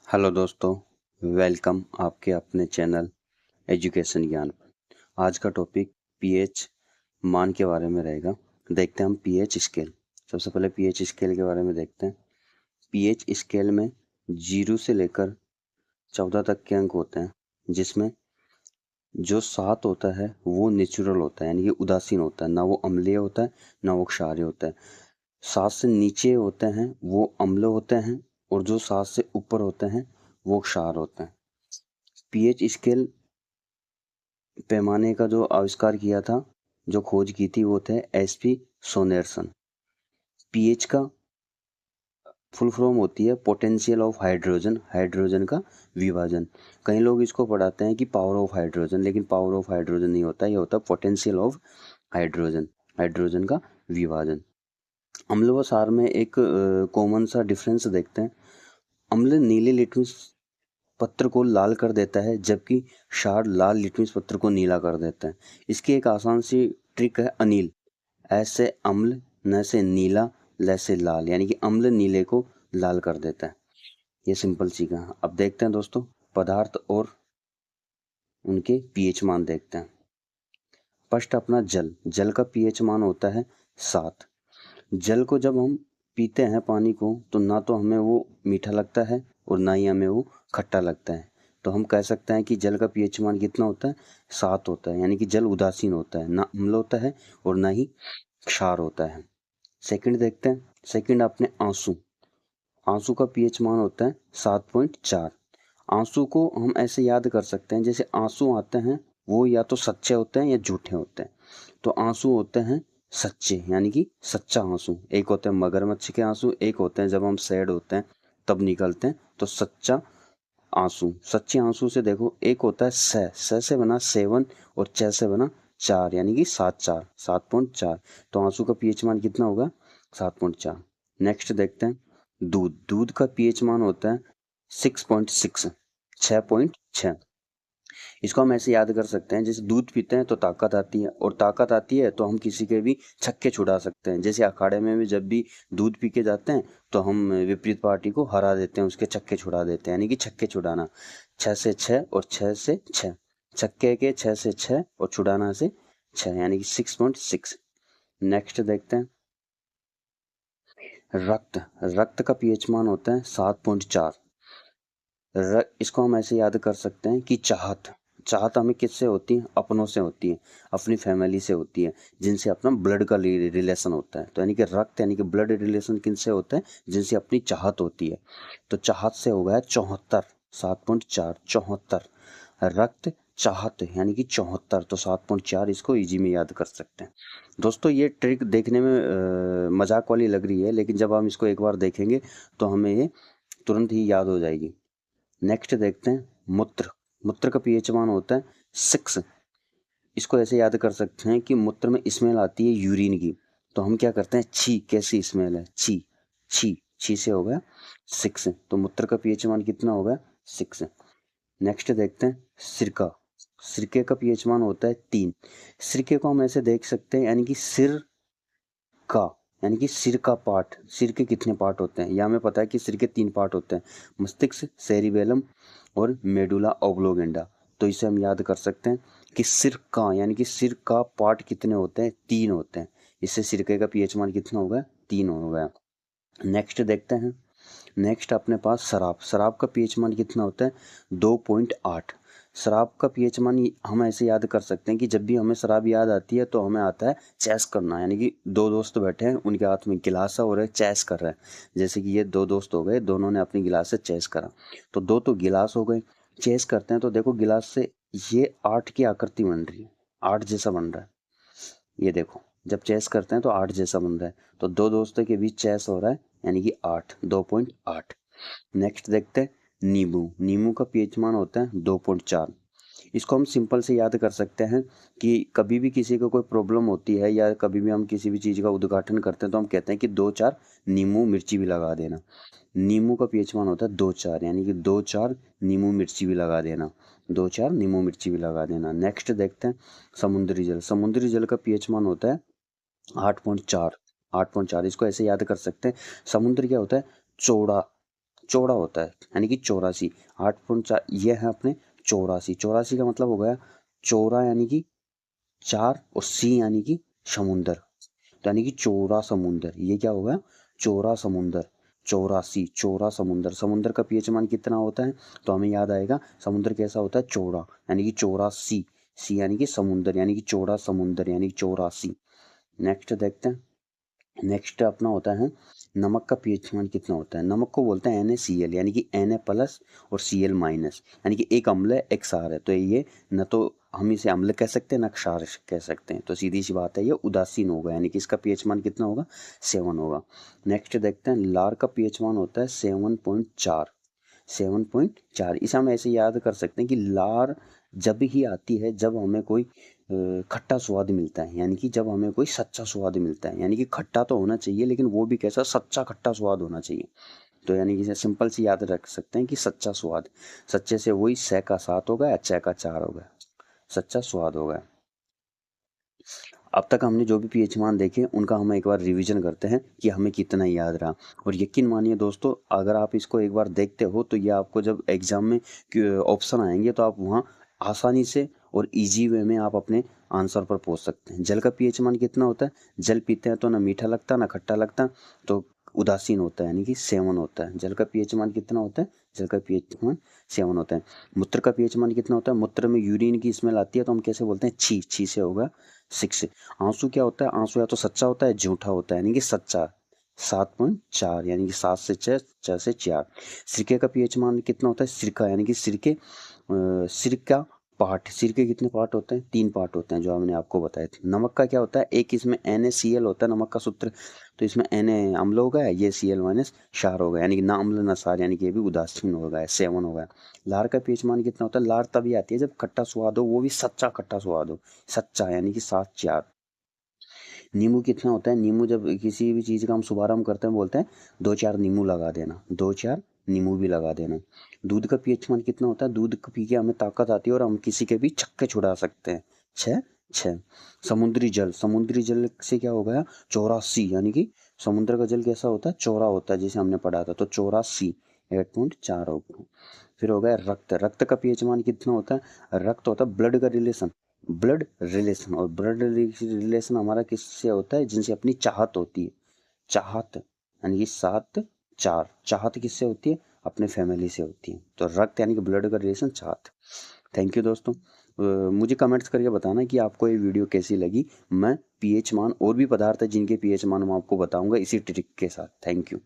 Hello दोस्तों, welcome आपके अपने चैनल एजुकेशन ज्ञान पर। आज का टॉपिक पीएच मान के बारे में रहेगा। देखते हैं हम पीएच स्केल। सबसे पहले पीएच स्केल के बारे में देखते हैं। पीएच स्केल में 0 से लेकर 14 तक के अंक होते हैं, जिसमें जो 7 होता है वो नेचुरल होता है, यानी कि उदासीन होता है, ना वो अम्लीय होता है ना वो क्षारीय होता है। 7 से नीचे होते हैं वो अम्ल होते हैं, और जो 7 से ऊपर होते हैं वो क्षार होते हैं। पीएच स्केल पैमाने का जो आविष्कार किया था, जो खोज की थी, वो थे एसपी सोनेरसन। पीएच का फुल फॉर्म होती है पोटेंशियल ऑफ हाइड्रोजन, हाइड्रोजन का विभाजन। कई लोग इसको पढ़ाते हैं कि पावर ऑफ हाइड्रोजन, लेकिन पावर ऑफ हाइड्रोजन नहीं होता, ये होता है पोटेंशियल ऑफ हाइड्रोजन, हाइड्रोजन का विभाजन। अम्ल व क्षार में एक कॉमन सा डिफरेंस देखते हैं। अम्ल नीले लिटमस पत्र को लाल कर देता है, जबकि क्षार लाल लिटमस पत्र को नीला कर देता है। इसकी एक आसान सी ट्रिक है अनिल। ऐसे अम्ल, न से नीला, ल से लाल, यानी कि अम्ल नीले को लाल कर देता है। ये सिंपल सी है। अब देखते हैं दोस्तों पदार्थ और उनके पीएच मान देखते हैं। फर्स्ट अपना जल। जल का पीएच मान होता है 7। जल को जब हम पीते हैं पानी को, तो ना तो हमें वो मीठा लगता है और ना ही हमें वो खट्टा लगता है। तो हम कह सकते हैं कि जल का पीएच मान कितना होता है, 7 होता है, यानी कि जल उदासीन होता है, ना अम्ल होता है और ना ही क्षार होता है। सेकंड देखते हैं। सेकंड अपने आंसू। आंसू का पीएच मान होता है 7.4। आंसू को हम ऐसे याद कर सकते हैं, जैसे आंसू आते हैं वो या तो सच्चे होते हैं या झूठे होते हैं। तो आंसू होते हैं सच्चे, यानी कि सच्चा आंसू। एक होते हैं मगरमच्छ के आंसू, एक होते हैं जब हम सैड होते हैं तब निकलते हैं, तो सच्चा आंसू। सच्चे आंसू से देखो, एक होता है स से बना 7 और च से बना 4, यानी कि 7.4। तो आंसू का पीएच मान कितना होगा, 7.4। नेक्स्ट देखते हैं दूध। दूध का पीएच मान होता है 6.6, 6.6। इसको हम ऐसे याद कर सकते हैं, जैसे दूध पीते हैं तो ताकत आती है, और ताकत आती है तो हम किसी के भी छक्के छुड़ा सकते हैं। जैसे अखाड़े में भी जब भी दूध पी के जाते हैं तो हम विपरीत पार्टी को हरा देते हैं, उसके छक्के छुड़ा देते हैं, यानी कि छक्के छुड़ाना। 6 से 6 और 6 से 6, छक्के के 6 से 6 और छुड़ाना से 6, यानी कि 6.6। नेक्स्ट देखते हैं रक्त। रक्त का पीएच मान होता है 7.4। इसको हम ऐसे याद कर सकते हैं कि चाहत। चाहत हमें किससे होती है, अपनों से होती है, अपनी फैमिली से होती है, जिनसे अपना ब्लड का रिलेशन होता है। तो यानी कि रक्त यानी कि ब्लड रिलेशन किनसे होता है, जिनसे अपनी चाहत होती है। तो चाहत से हो गया 74, 7.4, 74। रक्त चाहत यानी कि 74, तो 7.4 इसको इजी में याद कर सकते हैं। दोस्तों ये ट्रिक देखने में मजाक वाली लग रही है, लेकिन जब हम इसको एक बार देखेंगे तो हमें ये तुरंत ही याद हो जाएगी। नेक्स्ट देखते हैं मूत्र। मूत्र का पीएच मान होता है 6। इसको ऐसे याद कर सकते हैं कि मूत्र में स्मेल आती है यूरिन की, तो हम क्या करते हैं, छी, कैसी स्मेल है, छी, छी, छी से हो गया 6। तो मूत्र का पीएच मान कितना होगा, 6। नेक्स्ट देखते हैं सिरका। सिरके का पीएच मान होता है 3। सिरके को हम ऐसे देख सकते हैं, यानी कि सिर का, यानी कि सिर का पार्ट। सिर के कितने पार्ट होते हैं, यह हमें पता है कि सिर के 3 पार्ट होते हैं, मस्तिष्क, सेरिबेलम और मेडुला ऑब्लोगेंडा। तो इसे हम याद कर सकते हैं कि सिर का, यानी कि सिर का पार्ट कितने होते हैं, 3 होते हैं। इससे सिरके का पीएच मान कितना होगा, 3 होगा। नेक्स्ट देखते हैं। नेक्स्ट अपने पास शराब। शराब का पीएच मान कितना होता है, 2.8। शराब का पीएच मान हम ऐसे याद कर सकते हैं कि जब भी हमें शराब याद आती है तो हमें आता है चैस करना, यानी कि दो दोस्त बैठे हैं, उनके हाथ में गिलास है और चैस कर रहे हैं। जैसे कि ये दो दोस्त हो गए, दोनों ने अपनी गिलास से चैस करा, तो दो तो गिलास हो गए। चेस करते हैं तो देखो गिलास से ये 8 की आकृति बन रही है, 8 जैसा बन रहा है। ये देखो जब चेस करते हैं तो 8 जैसा बन रहा है, तो दो दोस्तों के बीच चेस हो रहा है, यानी कि 8, 2.8। नेक्स्ट देखते हैं नींबू। नींबू का पीएच मान होता है 2.4। इसको हम सिंपल से याद कर सकते हैं कि कभी भी किसी को कोई प्रॉब्लम होती है, या कभी भी हम किसी भी चीज़ का उद्घाटन करते हैं, तो हम कहते हैं कि 2-4 नींबू मिर्ची भी लगा देना। नींबू का पीएच मान होता है 2-4, यानी कि 2-4 नींबू मिर्ची भी लगा देना, 2-4 नींबू मिर्ची भी लगा देना। नेक्स्ट देखते हैं समुद्री जल। समुद्री जल का पीएच मान होता है 8.4, 8.4। इसको ऐसे याद कर सकते हैं, समुद्र क्या होता है, चौड़ा, चौड़ा होता है, यानी कि 84। 8.4 ये है अपने 84। 84 का मतलब हो गया चौड़ा यानी कि 4 और सी यानी कि समुंदर, तो यानी कि चौड़ा समुंदर। ये क्या होगा? चौड़ा समुंदर। 84 चौड़ा समुंदर। समुंदर का पीएच मान कितना होता है? तो हमें याद आएगा समुंदर कैसा होता है? चौड़ा, यानी कि 84। सी यानी कि समुंदर, यानी कि चौड़ा समुंदर, यानी कि 84। नेक्स्ट देखते हैं। नेक्स्ट अपना होता है नमक का पीएच मान कितना होता है? नमक को बोलते हैं NaCl, यानी कि Na प्लस और Cl माइनस, यानी कि एक अम्ल है एक क्षार है, तो ये न तो हम इसे अम्ल कह सकते हैं न क्षार कह सकते हैं, तो सीधी सी बात है ये उदासीन होगा, यानी कि इसका पीएच मान कितना होगा? 7 होगा। नेक्स्ट देखते हैं लार का पीएच मान होता है 7.4। 7.4 इसे हम ऐसे याद कर सकते हैं कि लार जब ही आती है जब हमें कोई खट्टा स्वाद मिलता है, यानी कि जब हमें कोई सच्चा स्वाद मिलता है, यानी कि खट्टा तो होना चाहिए लेकिन वो भी कैसा? सच्चा खट्टा स्वाद होना चाहिए। तो यानी कि इसे सिंपल सी याद रख सकते हैं कि सच्चा स्वाद। सच्चे से वही सै का 7 होगा, च का 4 होगा, सच्चा स्वाद होगा। अब तक हमने जो भी पीएच मान देखे उनका हम एक बार रिवीजन करते हैं कि हमें कितना याद रहा। और यकीन मानिए दोस्तों, अगर आप इसको एक बार देखते हो तो ये आपको जब एग्जाम में ऑप्शन आएंगे तो आप वहाँ आसानी से और इजी वे में आप अपने आंसर पर पहुँच सकते हैं। जल का पीएच मान कितना होता है? जल पीते हैं तो ना मीठा लगता ना खट्टा लगता, तो उदासीन होता है, यानी कि 7 होता है। जल का पीएच मान कितना होता है? जल का पीएच मान 7 होता है। मूत्र का पीएच मान कितना होता है? मूत्र में यूरिन की स्मेल आती है तो हम कैसे बोलते हैं? छी। छी से होगा 6। आंसू क्या होता है? आंसू या तो सच्चा होता है झूठा होता है, यानी कि सच्चा। 7.4 यानी कि 7 से 6, 6 से 4। सिरके का पीएच मान कितना होता है? सिरका, यानी कि सिरके सिरका पार्ट। सिरके कितने पार्ट होते हैं? 3 पार्ट होते हैं जो हमने आपको बताए थे। नमक का क्या होता है? एक इसमें NaCl होता है नमक का सूत्र, तो इसमें Na अम्ल होगा, ये Cl माइनस क्षार होगा, यानी कि ना अम्ल ना क्षार, यानी कि ये भी उदासीन होगा, 7 होगा। लार का पीएच मान कितना होता है? लार तभी आती है जब खट्टा स्वाद हो, वो भी सच्चा खट्टा स्वाद हो, सच्चा, यानी कि 7-4। नींबू कितना होता है? नींबू जब किसी भी चीज़ का हम शुभारंभ करते हैं बोलते हैं 2-4 नींबू लगा देना, 2-4 नींबू भी लगा देना। दूध का पीएच मान कितना होता है? दूध पी के हमें ताकत आती है और हम किसी के भी छक्के छुड़ा सकते हैं, 6-6। समुद्री जल से क्या हो गया? 84, यानी कि समुद्र का जल कैसा होता है? चौड़ा होता है, जैसे हमने पढ़ा था, तो 84 8.4 होगा। फिर हो गया रक्त। रक्त का पीएच मान कितना होता है? रक्त होता है ब्लड का रिलेशन, ब्लड रिलेशन, और ब्लड रिलेशन हमारा किससे होता है? जिनसे अपनी चाहत होती है, चाहत, यानी कि 7-4। चाहत किससे होती है? अपने फैमिली से होती है, तो रक्त यानी कि ब्लड का रिलेशन, चाहत। थैंक यू दोस्तों। मुझे कमेंट्स करके बताना कि आपको ये वीडियो कैसी लगी। मैं पीएच मान और भी पदार्थ है जिनके पीएच मान मैं आपको बताऊंगा इसी ट्रिक के साथ। Thank you.